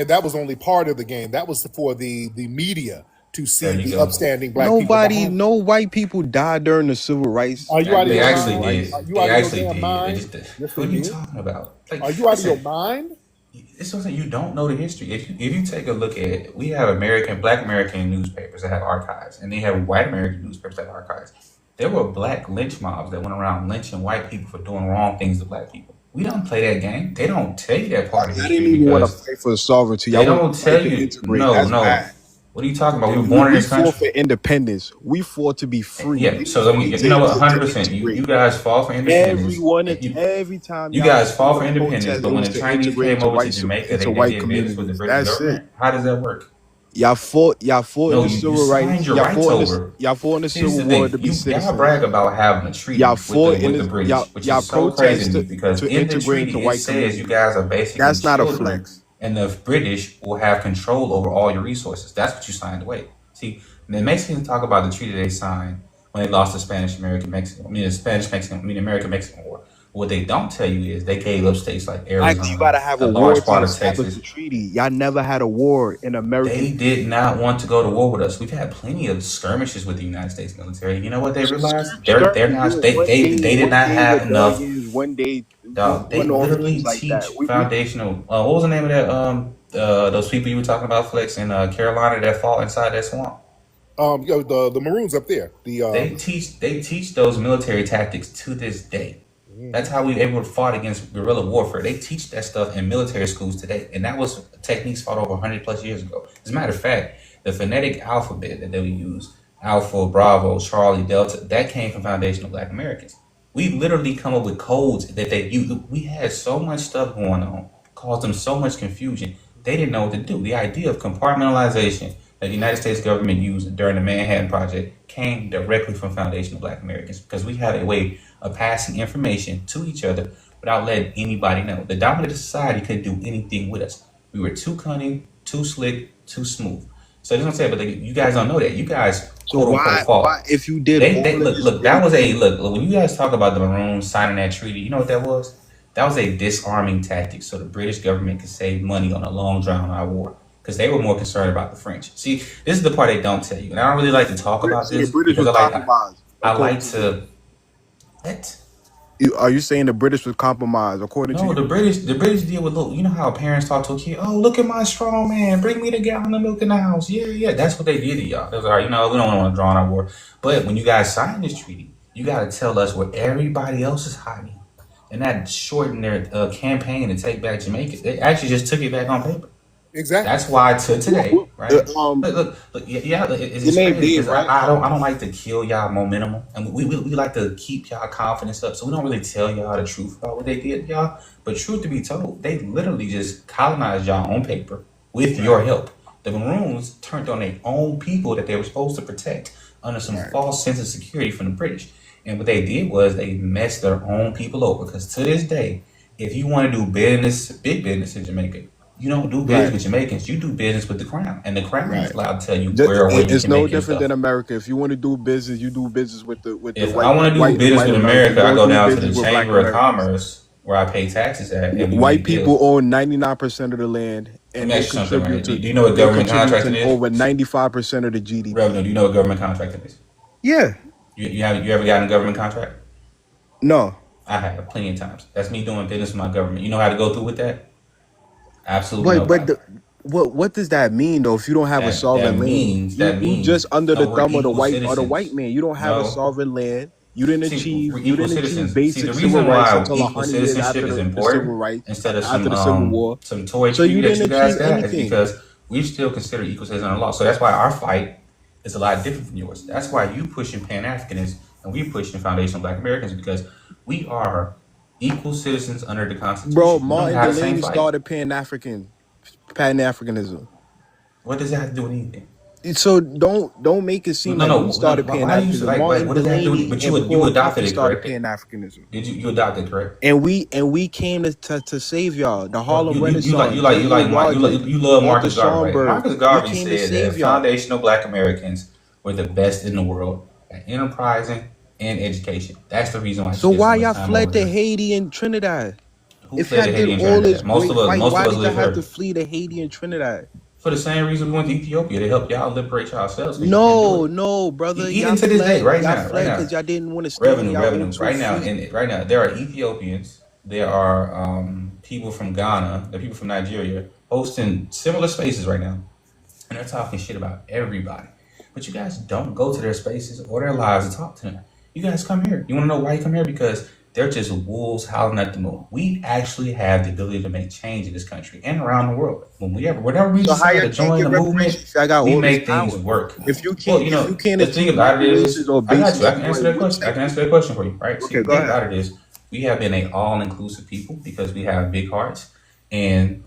that was only part of the game. That was for the media to there see you the go. upstanding black people nobody. behind. No white people died during the civil rights Are you out back of They then. your Civil actually mind? rights. Are did. you They out of your actually damn did. They mind? just, Yes, they what are you did. talking about? Like, Are you out of your listen, mind? it's something you don't know the history. If you take a look at, we have Black American newspapers that have archives, and they have white American newspapers that have archives. There were black lynch mobs that went around lynching white people for doing wrong things to black people. We don't play that game. They don't tell you that part of I didn't history even want to because fight for sovereignty. I they wanted don't to fight tell to you. integrate. No, That's bad. no. What are you talking about? We were We, born in we this fought country. for independence. We fought to be free. Yeah. We didn't So I mean, fight you know what? to 100%. You integrate. guys fought for independence. Every time You y'all guys seen fought a for independence, protest, but it when was the to Chinese integrate came into over to Jamaica, into they white did business with the communities. British That's it. government. How does that work? Y'all fought in No, the you civil signed rights. your rights over. Y'all fought in the See, this civil is the war thing. to be Y'all citizens. brag about having a Y'all treaty with fought the in with the the British, which y'all is so crazy to protest me because to in the integrate into treaty it white says you communities. guys are basically That's not a children, flex. and the British will have control over all your resources. That's what you signed away. See, the Mexicans talk about the treaty they signed when they lost the Spanish American Mexican. I mean, the Spanish Mexican. I mean, American Mexican War. What they don't tell you is they gave up states like Actually, you Arizona, gotta have a a war large to part of establish Texas. the treaty. Y'all never had a war in American They did not want to go to war with us. We've had plenty of skirmishes with the United States military. You know what they realized? They're skirmish. not Yeah, they did not one day have with enough. Gardens, one day Dog, they one officers literally like that. teach We foundational. What was the name of that? Those people you were talking about, Flex, in Carolina that fought inside that swamp. The Maroons up there. They teach those military tactics to this day. That's how we able to fight against guerrilla warfare. They teach that stuff in military schools today, and that was techniques fought over 100 plus years ago. As a matter of fact, the phonetic alphabet that they would use, Alpha, Bravo, Charlie, Delta, that came from foundational Black Americans. We literally come up with codes that they use. We had so much stuff going on, caused them so much confusion. They didn't know what to do. The idea of compartmentalization that the United States government used during the Manhattan Project came directly from foundational Black Americans because we had a way of passing information to each other without letting anybody know. The dominant society couldn't do anything with us. We were too cunning, too slick, too smooth. So that's what I'm saying. But you guys don't know that. You guys So quote unquote fought. why if you did They all of this look. That great was a thing, look. When you guys talk about the Maroons signing that treaty, you know what that was? That was a disarming tactic, so the British government could save money on a long drawn out war because they were more concerned about the French. See, this is the part they don't tell you, and I don't really like to talk about so the this British because was compromised I like according to you. to. What? Are you saying the British was compromised according to No, you? the British deal with look. You know how parents talk to a kid. Oh, look at my strong man. Bring me the gallon of milk in the house. Yeah, yeah. That's what they did to y'all. They was like, we don't want to draw on our war. But when you guys sign this treaty, you got to tell us where everybody else is hiding, and that shortened their campaign to take back Jamaica. They actually just took it back on paper. Exactly. That's why to today, right? Um, Look, yeah, your it's name crazy Dave, because right? I don't like to kill y'all momentum, and we like to keep y'all confidence up. So we don't really tell y'all the truth about what they did, y'all. But truth to be told, they literally just colonized y'all on paper with your help. The Maroons turned on their own people that they were supposed to protect under some false sense of security from the British. And what they did was they messed their own people over. Because to this day, if you want to do business, big business in Jamaica, you don't do business Right, with Jamaicans. You do business with the crown, and the crown is right. allowed to tell you where or when you It's can no make your different than stuff. America. If you want to do business, you do business with the If I want to do business white with Americans. America, You I don't go do down to business the with black Chamber of Americans. Commerce where I pay taxes at, and we White make people deals. own 99% of the land, Let me and ask you something, right? Do you know what they government contribute contracting to is? over 95% of the GDP. Revenue. Do you know what government contracting is? Yeah. You ever gotten a government contract? No. I have plenty of times. That's me doing business with my government. You know how to go through with that? Absolutely But nobody. what does that mean though? If you don't have a sovereign land, That you means just under the no, we're thumb of equal the white citizens. man. You don't have a No, sovereign land. see, we're You equal didn't achieve citizens. See, the basic civil reason rights why until equal 100 years citizenship after is the civil important rights, instead of after the Civil War. some toy So you treaty that didn't you guys achieve got is anything. because we still consider equal citizens under law. So that's why our fight is a lot different from yours. That's why you pushing Pan Africanism and we pushing foundational Black Americans because we are equal citizens under the Bro, Constitution. We don't Martin have the same Delaney fight. started Pan Africanism. What does that have to do with anything? So don't make it seem like we No. started Pan Why do you Africanism. like? Martin What does that have to do with? Delaney But and you Paul adopted Cuffe it, started correct? Pan Africanism. Did you adopted correct? And we came to save y'all. The Bro, Harlem Renaissance, J. you Edgar like Mark Roderick, you love Arthur Marcus Garvey, right? Schomburg. Marcus We Garvey came to said save that y'all. foundational Black Americans were the best in the world at enterprising and education. That's the reason why he So spent so why much y'all time over fled to here. Haiti and Trinidad? Who If fled y'all to did Haiti and all this Trinidad? great fight, Most why of us did y'all live have to here flee to Haiti and Trinidad? for the same reason we went to Ethiopia to help y'all liberate yourselves because you couldn't do No, it. no, brother. Even to this day, Y'all right fled now, because y'all didn't want to stay in your own two feet. right now, there are Ethiopians, there are people from Ghana, there are people from Nigeria hosting similar spaces right now, and they're talking shit about everybody. But you guys don't go to their spaces or their lives to talk to them. You guys come here. You want to know why you come here? Because they're just wolves howling at the moon. We actually have the ability to make change in this country and around the world. Whenever we So how decide y'all to can't join get the movement, reparations if y'all got we all this make things power? work. Well, If you can't the thing achieve about it reparations is, or I got basic you. I can civil answer rights, that what's question. I that? can answer that question for you, right? See, Okay, the go thing ahead. about it is, we have been a all-inclusive people because we have big hearts, and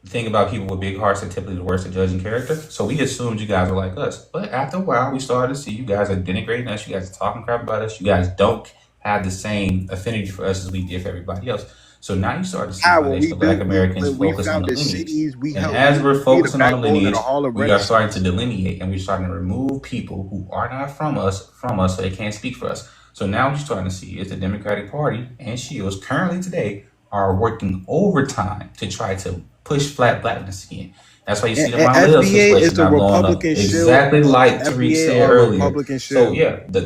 the thing about people with big hearts are typically the worst at judging character. So we assumed you guys were like us. But after a while, we started to see you guys are denigrating us. You guys are talking crap about us. You guys don't have the same affinity for us as we did for everybody else. So now you start to see How when we foundational Black built Americans when we focus on the founded lineage. cities, And as we're we the focusing on the backbone of lineage, the Harlem we are starting to Renaissance. delineate and we're starting to remove people who are not from us, so they can't speak for us. So now what you're starting to see is the Democratic Party and Shields currently today are working overtime to try to push flat blackness again. That's why you see the And Mount Little FBA is situation the now blowing up. Republican shield. Exactly like Tariq FBA said or earlier. Republican So shield. yeah, the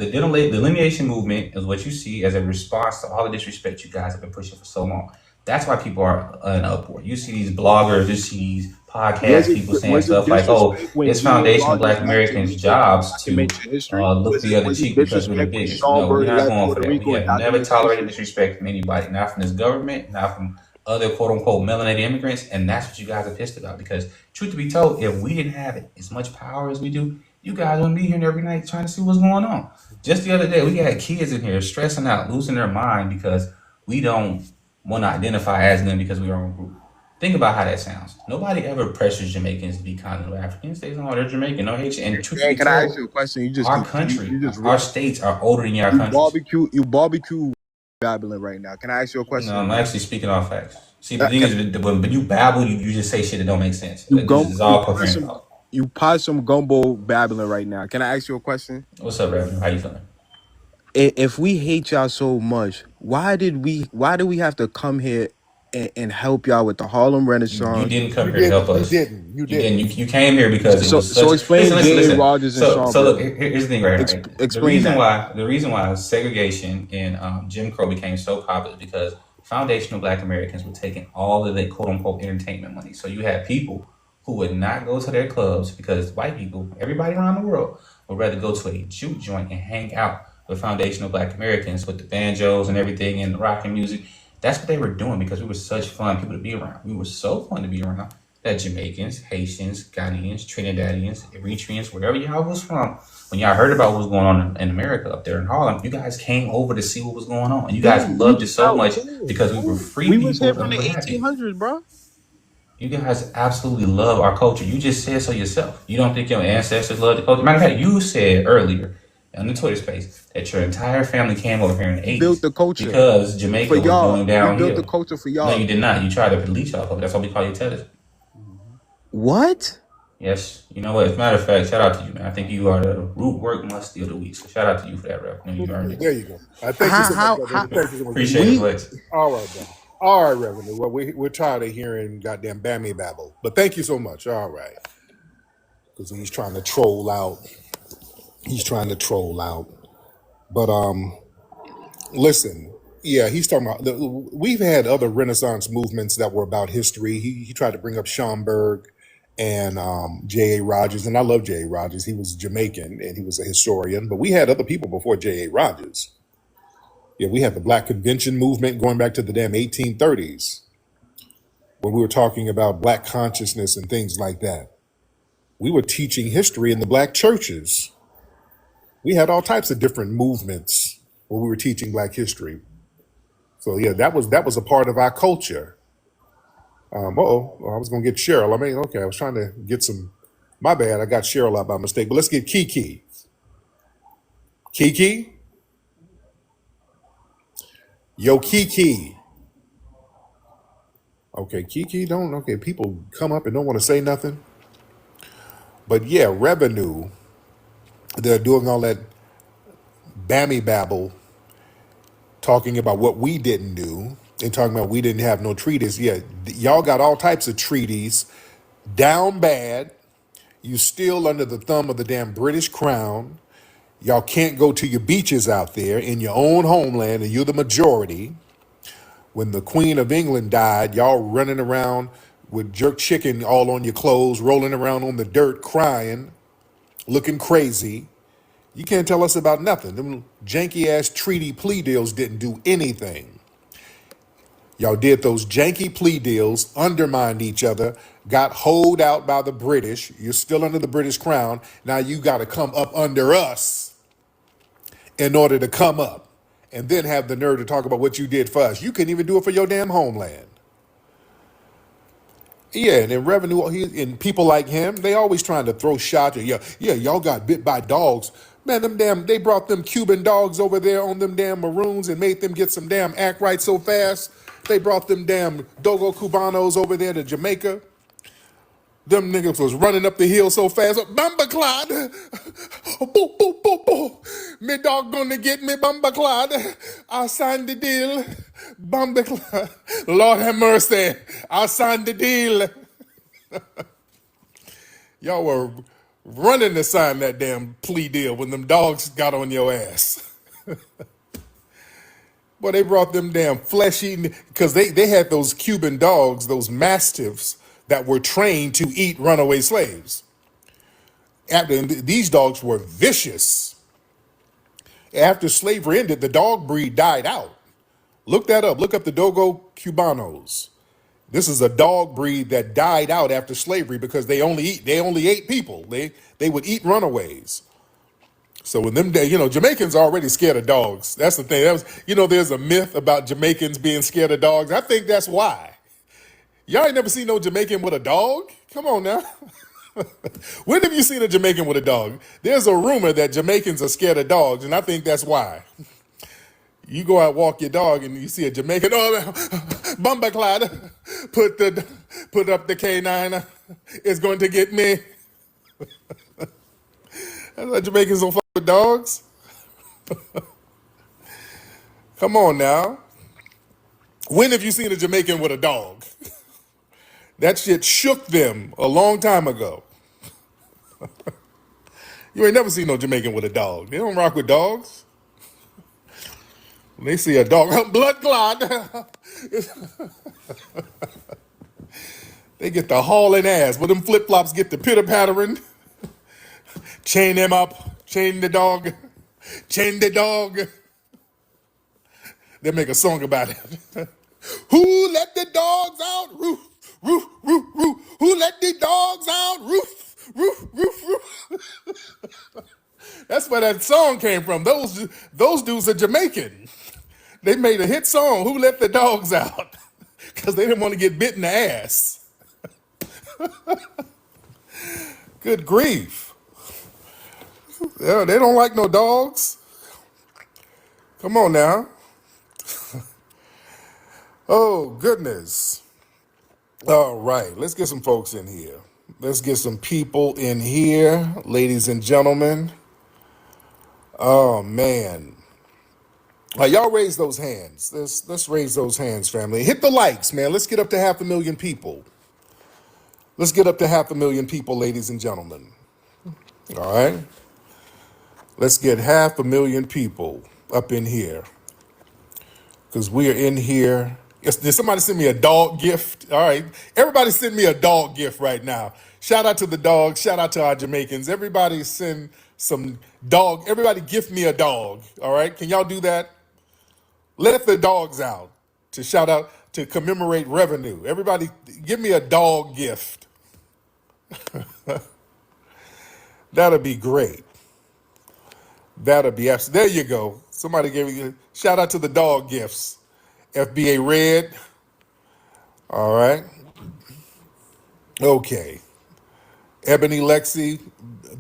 delineation movement is what you see as a response to all the disrespect you guys have been pushing for so long. That's why people are in uproar. You see these bloggers, you see these podcast people saying Was it stuff like, "Oh, disrespect when it's G.A. foundational Rogers Black left Americans' Jamaica and jobs to documented history? look the other Was it cheek because we're the disrespect when biggest." No, we're Schomburg not left going for Puerto that. We Rico and have never documented tolerated history? disrespect from anybody, not from this government, not from other quote unquote melanated immigrants, and that's what you guys are pissed about. Because truth to be told, if we didn't have as much power as we do, you guys wouldn't be here every night trying to see what's going on. Just the other day, we had kids in here stressing out, losing their mind because we don't want to identify as them because we are a group. Think about how that sounds. Nobody ever pressures Jamaicans to be continental Africans. They know they're Jamaican, no Haitian. And truth to Dan, be can I ask told, you a question? You just our keep country, you just our states are older than our countries. you barbecue babbling right now. Can I ask you a No, question? I'm actually speaking off facts. See, the thing is, when you babble, you just say shit that don't make sense. You This gum is you all coherent possum talk. you possum gumbo babbling right now. Can I ask you a question? What's up, Reverend? How you feeling? If we hate y'all so much, why do we have to come here and help y'all with the Harlem You Renaissance? didn't come You here to help didn't. You us. didn't. You You didn't. didn't. You came here because it was So such. explain Listen, listen, J.A. listen. Rogers and So look. Schomburg. Here's the thing, right? The Explain reason that. why segregation and Jim Crow became so popular is because foundational Black Americans were taking all of the quote unquote entertainment money. So you had people who would not go to their clubs because white people, everybody around the world, would rather go to a juke joint and hang out with foundational Black Americans with the banjos and everything and the rock and music. That's what they were doing because we were such fun people to be around. We were so fun to be around that Jamaicans, Haitians, Ghanaians, Trinidadians, Eritreans, wherever y'all was from, when y'all heard about what was going on in America up there in Harlem, you guys came over to see what was going on. And you guys loved it so much because we were free We was here people from and the we were happy. 1800s, bro. You guys absolutely love our culture. You just said so yourself. You don't think your ancestors loved the culture? Matter of fact, you said earlier on the Twitter space that your entire family came over here in the Built 80s the culture because for Jamaica was y'all. going We built the downhill. culture for No, y'all. you did not. You tried to leech off of it. That's why we call you Teddy. What? Yes. You know what? As a matter of fact, shout out to you, man. I think you are the root work musty of the week. So shout out to you for that, rep. No, you earned There it. you go. Thank you so much, brother. How Thank you so much. Appreciate it, we Flex. All right, brother. All right, Revenue. Well, we're tired of hearing goddamn Bammy babble, but thank you so much. All right, because he's trying to troll out. He's trying to troll out. But listen, yeah, he's talking about. We've had other Renaissance movements that were about history. He tried to bring up Schomburg and J.A. Rogers, and I love J.A. Rogers. He was Jamaican and he was a historian. But we had other people before J.A. Rogers. Yeah, we had the Black Convention movement going back to the damn 1830s when we were talking about Black consciousness and things like that. We were teaching history in the Black churches. We had all types of different movements when we were teaching Black history. So yeah, that was a part of our culture. I was gonna get Cheryl. I mean, okay, I was trying to get some. My bad, I got Cheryl out by mistake. But let's get Kiki. Kiki, yo, Kiki. Okay, Kiki, don't. Okay, people come up and don't want to say nothing. But yeah, revenue. They're doing all that bammy babble, talking about what we didn't do and talking about we didn't have no treaties. Yeah, y'all got all types of treaties down bad. You still under the thumb of the damn British crown. Y'all can't go to your beaches out there in your own homeland, and you're the majority. When the Queen of England died, y'all running around with jerk chicken all on your clothes, rolling around on the dirt, crying, looking crazy. You can't tell us about nothing. Them janky ass treaty plea deals didn't do anything. Y'all did those janky plea deals, undermined each other, got holed out by the British. You're still under the British crown. Now you got to come up under us in order to come up and then have the nerve to talk about what you did for us. You couldn't even do it for your damn homeland. Yeah, and in revenue, and people like him, they always trying to throw shots. Yeah, y'all got bit by dogs. Man, they brought them Cuban dogs over there on them damn maroons and made them get some damn act right so fast. They brought them damn Dogo Cubanos over there to Jamaica. Them niggas was running up the hill so fast. Bumba Clyde. Boo, boo, boo, boo. Me dog gonna get me, Bumba Clyde. I signed the deal. Bumba Clyde. Lord have mercy. I signed the deal. Y'all were running to sign that damn plea deal when them dogs got on your ass. But they brought them damn flesh eating, because they had those Cuban dogs, those mastiffs that were trained to eat runaway slaves. After these dogs were vicious. After slavery ended, the dog breed died out. Look that up. Look up the Dogo Cubanos. This is a dog breed that died out after slavery because they only ate people. They would eat runaways. So in them days, Jamaicans are already scared of dogs. That's the thing. There's a myth about Jamaicans being scared of dogs. I think that's why. Y'all ain't never seen no Jamaican with a dog? Come on now. When have you seen a Jamaican with a dog? There's a rumor that Jamaicans are scared of dogs, and I think that's why. You go out walk your dog and you see a Jamaican, Bumba Clyde, put up the K9, it's going to get me. That's why Jamaicans don't fuck with dogs. Come on now. When have you seen a Jamaican with a dog? That shit shook them a long time ago. You ain't never seen no Jamaican with a dog. They don't rock with dogs. When they see a dog, blood clot, they get the hauling ass. But them flip flops get the pitter pattering. Chain them up. Chain the dog. Chain the dog. They make a song about it. Who let the dogs out? Roof, roof, roof, roof. Who let the dogs out? Roof, roof, roof, roof. That's where that song came from. Those dudes are Jamaican. They made a hit song, Who Let the Dogs Out? Because they didn't want to get bit in the ass. Good grief. Yeah, they don't like no dogs. Come on now. Oh, goodness. All right, let's get some folks in here. Let's get some people in here, ladies and gentlemen. Oh, man. Y'all raise those hands. Let's raise those hands, family. Hit the likes, man. Let's get up to 500,000 people. Let's get up to 500,000 people, ladies and gentlemen. All right? Let's get 500,000 people up in here. Because we are in here. Yes, did somebody send me a dog gift? All right. Everybody send me a dog gift right now. Shout out to the dogs. Shout out to our Jamaicans. Everybody send some dog. Everybody gift me a dog. All right. Can y'all do that? Let the dogs out to shout out to commemorate revenue. Everybody give me a dog gift. That'll be great. That'll be absolutely. There you go. Somebody gave me shout out to the dog gifts. FBA Red. All right. Okay. Ebony Lexi,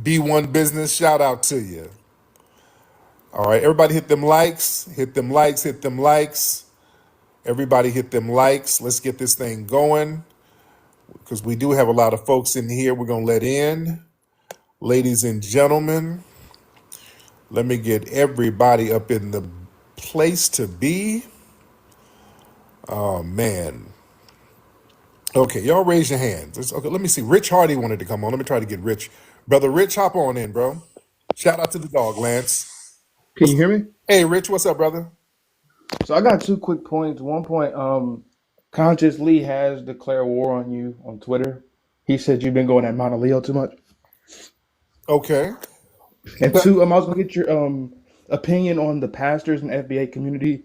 B1 Business, shout out to you. All right. Everybody hit them likes. Hit them likes. Hit them likes. Everybody hit them likes. Let's get this thing going because we do have a lot of folks in here we're going to let in. Ladies and gentlemen, let me get everybody up in the place to be. Oh, man. Okay, y'all raise your hands. Okay, let me see. Rich Hardy wanted to come on. Let me try to get Rich. Brother Rich, hop on in, bro. Shout out to the dog, Lance. Can you hear me? Hey, Rich, what's up, brother? So I got 2 quick points. One point, Conscious Lee has declared war on you on Twitter. He said you've been going at Mauna Leo too much. Okay. And 2, I was gonna get your opinion on the pastors and FBA community.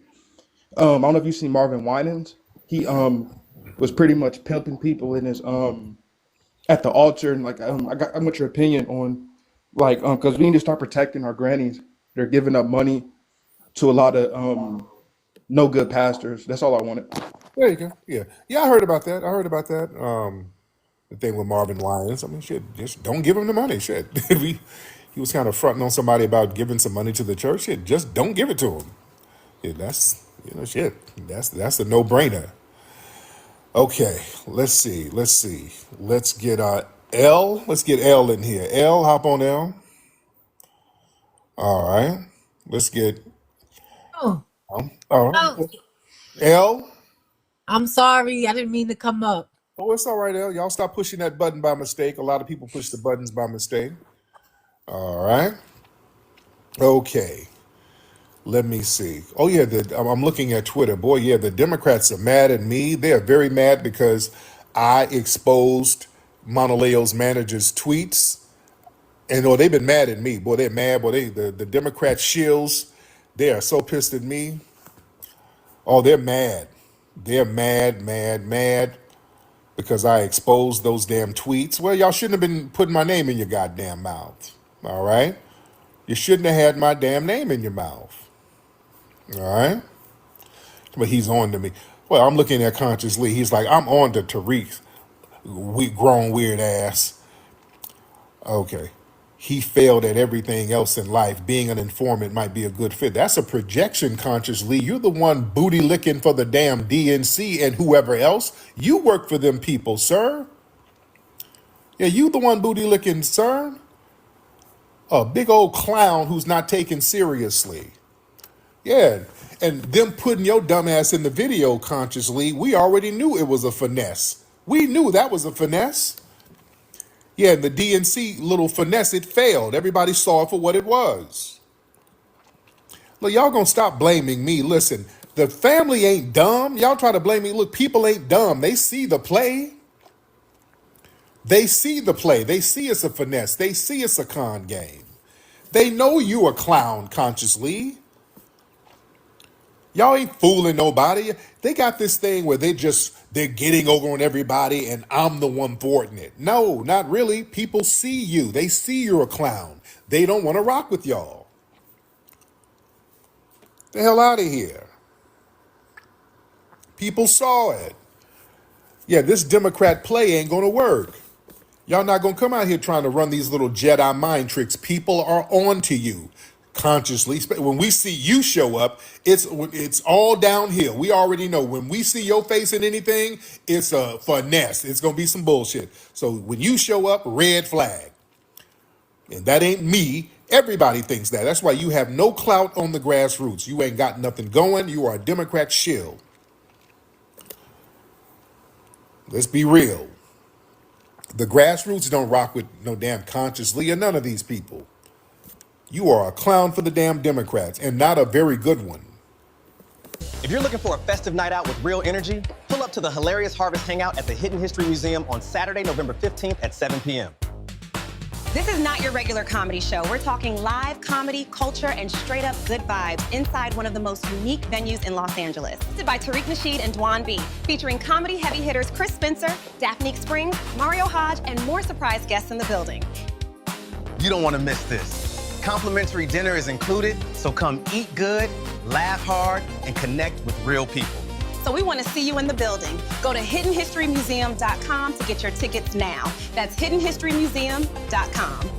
I don't know if you've seen Marvin Winans. He was pretty much pimping people in his at the altar, and like I want your opinion on like because we need to start protecting our grannies. They're giving up money to a lot of no good pastors. That's all I wanted. There you go. Yeah, I heard about that. The thing with Marvin Lyons. I mean, shit, just don't give him the money. Shit, he was kind of fronting on somebody about giving some money to the church. Shit, just don't give it to him. Yeah, that's shit. That's a no brainer. Okay, let's see. Let's get L. Let's get L in here. L, hop on L. All right. Let's get Oh, all oh, right. L. I'm sorry. I didn't mean to come up. Oh, it's all right, L. Y'all stop pushing that button by mistake. A lot of people push the buttons by mistake. All right. Okay. Let me see. Oh yeah, I'm looking at Twitter. Boy, yeah, the Democrats are mad at me. They are very mad because I exposed Monaleo's manager's tweets. And they've been mad at me. Boy, they're mad. Boy, the Democrat shills, they are so pissed at me. Oh, they're mad. They're mad, mad, mad because I exposed those damn tweets. Well, y'all shouldn't have been putting my name in your goddamn mouth. All right? You shouldn't have had my damn name in your mouth. All right? But he's on to me. Well, I'm looking at Conscious Lee. He's like, I'm on to Tariq, grown weird ass. Okay. He failed at everything else in life. Being an informant might be a good fit. That's a projection, Conscious Lee. You're the one booty licking for the damn DNC and whoever else. You work for them people, sir. Yeah, you the one booty licking, sir. A big old clown who's not taken seriously. Yeah, and them putting your dumb ass in the video, Consciously, we already knew it was a finesse. We knew that was a finesse. Yeah, and the DNC little finesse, it failed. Everybody saw it for what it was. Look, y'all gonna stop blaming me. Listen, the family ain't dumb. Y'all try to blame me. Look, people ain't dumb. They see the play. They see the play. They see it's a finesse. They see it's a con game. They know you a clown, Consciously. Y'all ain't fooling nobody. They got this thing where they're getting over on everybody and I'm the one thwarting it. No, not really. People see you. They see you're a clown. They don't want to rock with y'all. The hell out of here. People saw it. Yeah, this Democrat play ain't gonna work. Y'all not gonna come out here trying to run these little Jedi mind tricks. People are on to you consciously. When we see you show up, it's all downhill. We already know when we see your face in anything, it's a finesse. It's gonna be some bullshit. So when you show up, red flag. And that ain't me. Everybody thinks that. That's why you have no clout on the grassroots. You ain't got nothing going. You are a Democrat shill. Let's be real. The grassroots don't rock with no damn Consciously or none of these people. You are a clown for the damn Democrats, and not a very good one. If you're looking for a festive night out with real energy, pull up to the Hilarious Harvest Hangout at the Hidden History Museum on Saturday, November 15th at 7 p.m. This is not your regular comedy show. We're talking live comedy, culture, and straight up good vibes inside one of the most unique venues in Los Angeles. Hosted by Tariq Nasheed and Dwan B, featuring comedy heavy hitters Chris Spencer, Daphne Springs, Mario Hodge, and more surprise guests in the building. You don't want to miss this. Complimentary dinner is included, so come eat good, laugh hard, and connect with real people. So we want to see you in the building. Go to hiddenhistorymuseum.com to get your tickets now. That's hiddenhistorymuseum.com.